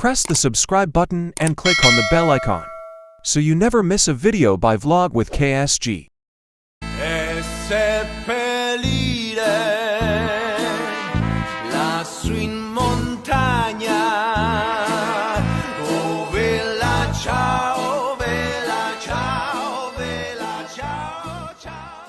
Press the subscribe button and click on the bell icon, so you never miss a video by Vlog with KSG. E seppellire lassù in montagna, oh vela ciao, vela ciao, vela ciao, ciao.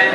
And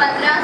15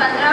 15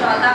14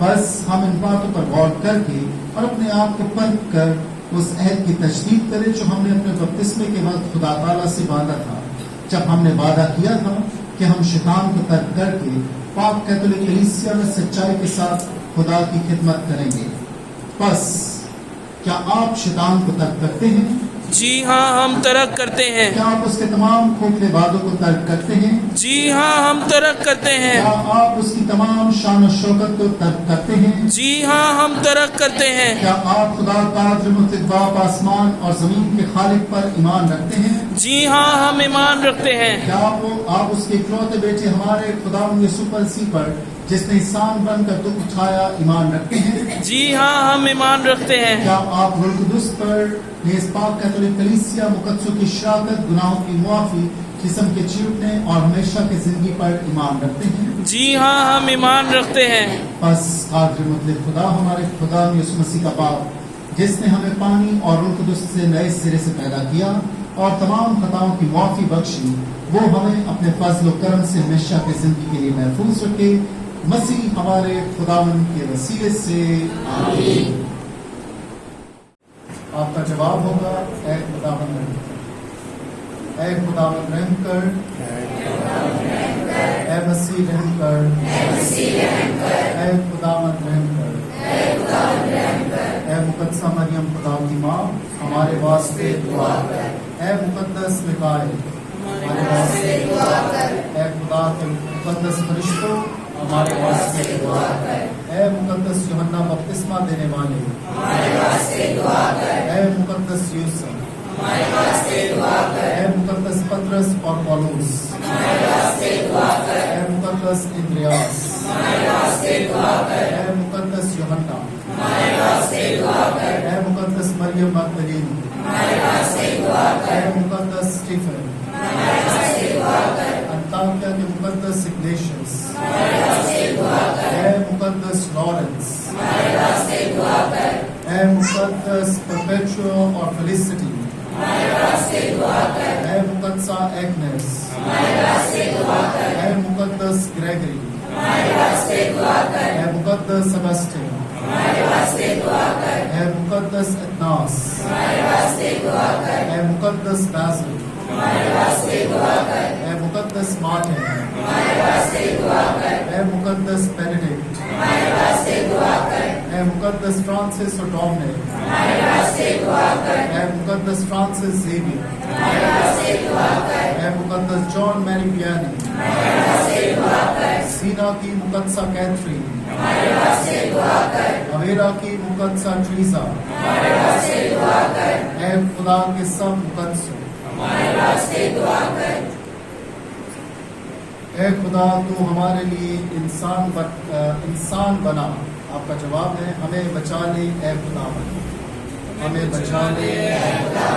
بس ہم ان باتوں پر غور کر کے اور اپنے آپ کو پرکھ کر اس عہد کی تجدید کریں جو ہم نے اپنے بپتسمے کے وقت خدا تعالیٰ سے باندھا تھا، جب ہم نے وعدہ کیا تھا کہ ہم شیطان کو ترک کر کے پاک کیتھولک کلیسیا میں سچائی کے ساتھ خدا کی خدمت کریں گے۔ بس کیا آپ شیطان کو ترک کرتے ہیں؟ جی ہاں ہم ترک کرتے ہیں۔ کیا آپ اس کے تمام کھوکھلے وعدوں کو ترک کرتے ہیں؟ جی ہاں ہم ترک کرتے ہیں۔ کیا آپ اس کی تمام شان و شوکت کو ترک کرتے ہیں؟ جی ہاں ہم ترک کرتے ہیں۔ کیا آپ خدا قادر مطلق باپ آسمان اور زمین کے خالق پر ایمان رکھتے ہیں؟ جی ہاں ہم ایمان رکھتے ہیں۔ کیا آپ اس کے اکلوتے بیٹے ہمارے خدا یسوع مسیح پر جس نے انسان بن کر دکھ اٹھایا ایمان رکھتے ہیں؟ جی ہاں ہم ایمان رکھتے ہیں۔ کیا آپ روح القدس پر نیز پاک کیتھولک کلیسیا مقدسوں کی شراکت، گناہوں کی معافی، جسم کے چیوٹنے اور ہمیشہ کی زندگی پر ایمان رکھتے ہیں؟ جی ہاں ہم ایمان رکھتے ہیں۔ بس قادر مطلق خدا ہمارے خدا یسوع مسیح کا باپ جس نے ہمیں پانی اور روح القدس سے نئے سرے سے پیدا کیا اور تمام خطاؤں کی معافی بخشی، وہ ہمیں اپنے فضل و کرم سے ہمیشہ کی زندگی کے لیے محفوظ رکھے، مسیح ہمارے خداوند کے وسیلے سے آمین۔ آپ کا جواب ہوگا اے خداوند رحم کر، اے خداوند رحم کر، اے مسیح رحم کر، اے خداوند رحم کر، اے مقدسہ مریم خدا کی ماں ہمارے واسطے دعا کر، اے مقدس میکائیل ہمارے واسطے دعا کر، اے خدا کے مقدس فرشتوں ہمارے واسطے دعا کر، اے مقدس یوحنا بپتسمہ دینے والے ہمارے واسطے دعا کر، اے مقدس یوسف ہمارے واسطے دعا کر، اے مقدس پطرس اور پولوس ہمارے واسطے دعا کر، اے مقدس اندریاس ہمارے واسطے دعا کر، اے مقدس یوحنا ہمارے واسطے دعا کر، اے مقدس مریم مگدلینی ہمارے واسطے دعا کر، اے مقدس اسٹیفن ہمارے واسطے دعا کر، انطاکیہ کے مقدس اگنیشیس ہمارے واسطے دعا کر، اے مقدس لارنس ہمارے واسطے دعا کر، اے مقدس پرپیچو اور فیلیسٹی ہمارے واسطے دعا کر، اے مقدسہ ایگنیس ہمارے واسطے دعا کر، اے مقدس گریگری ہمارے واسطے دعا کر، اے مقدس سبسٹین ہمارے واسطے دعا کر، اے مقدس اتناس ہمارے واسطے دعا کر، اے مقدس بازل ہمارے واسطے دعا کر، اے مقدس مارٹن ہمارے واسطے دعا کر، اے مقدس بینیڈکٹ ہمارے واسطے دعا کر، اے مقدس فرانسس اور ڈومنک ہمارے واسطے دعا کر، اے مقدس فرانسس زیویئر ہمارے واسطے دعا کر، اے مقدس جان میری ویانی ہمارے واسطے دعا کر، سینا کی مقدسہ کیتھرین ہمارے واسطے دعا کر، اویرا کی مقدسہ ٹریزا ہمارے واسطے دعا کر، اے خدا کے سب مقدسوں ہمارے واسطے دعا کر۔ اے خدا تو ہمارے لیے انسان بنا، آپ کا جواب ہے ہمیں بچا لے اے خدا، ہمیں بچا لے اے خدا،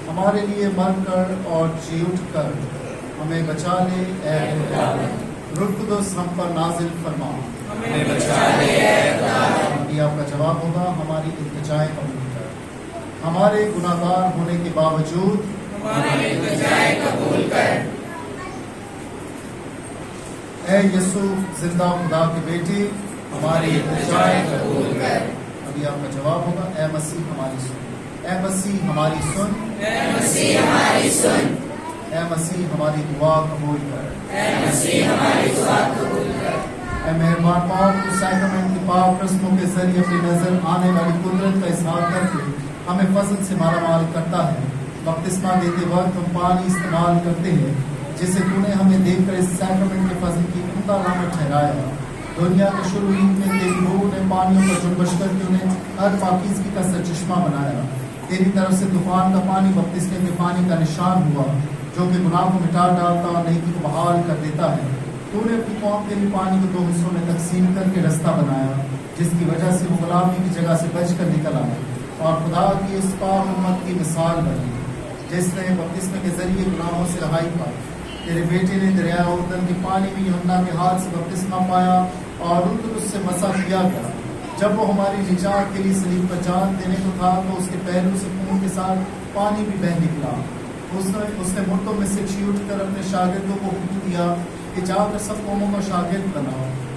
ہمارے لیے مر کر اور جی اٹھ کر ہمیں بچا لے اے خدا، روح القدس ہم پر نازل فرما، ہمیں بچا لے اے خدا۔ یہ آپ کا جواب ہوگا ہماری التجائے قبول کر، ہمارے گناہ گار ہونے کے باوجود ہماری التجائے قبول کر۔ اے یسوع زندہ خدا کے بیٹے ہماری التجائے قبول کر۔ ابھی آپ کا جواب ہوگا اے مسیح ہماری سن، اے مسیح ہماری سن، اے مسیح ہماری سن، اے مسیح ہماری دعا قبول کر، اے مسیح ہماری دعا قبول کر۔ اے مہربان پاک تو سیکرمنٹ کی پاک رسموں کے ذریعے اپنی نظر آنے والی قدرت کا اظہار کر کے ہمیں فضل سے مالا مال کرتا ہے۔ بپتسمہ دیتے وقت ہم پانی استعمال کرتے ہیں جسے تو نے ہمیں دیکھ کر اس سیکرمنٹ کے فضل کی عمدہ علامت ٹھہرایا۔ دنیا کے شروع میں تیری روح نے پانیوں پر جنبش کر کے انہیں ہر پاکیزگی کا سرچشمہ بنایا۔ تیری طرف سے طوفان کا پانی بپتسمے کے پانی کا نشان ہوا جو کہ گناہ کو مٹا ڈالتا اور نیکی کو بحال کر دیتا ہے۔ تو نے اپنی قوم کے لیے پانی کو 2 حصوں میں تقسیم کر کے رستہ بنایا جس کی وجہ سے وہ غلامی کی جگہ سے بچ کر نکل آئے اور خدا کی اس پاک امت کی مثال بنی جس نے بپتسمے کے ذریعے گناہوں سے رہائی پائی۔ تیرے بیٹے نے دریائے اردن کے پانی میں یوحنا کے ہاتھ سے بپتسمہ پایا اور اس سے مسح کیا گیا۔ جب وہ ہماری نجات کے لیے صلیب پر جان دینے کو تھا تو اس کے پہلو سے خون کے ساتھ پانی بھی بہہ نکلا۔ اس نے مردوں میں سے جی اٹھ کر اپنے شاگردوں کو حکم دیا کہ جا کر سب قوموں کا شاگرد بناؤ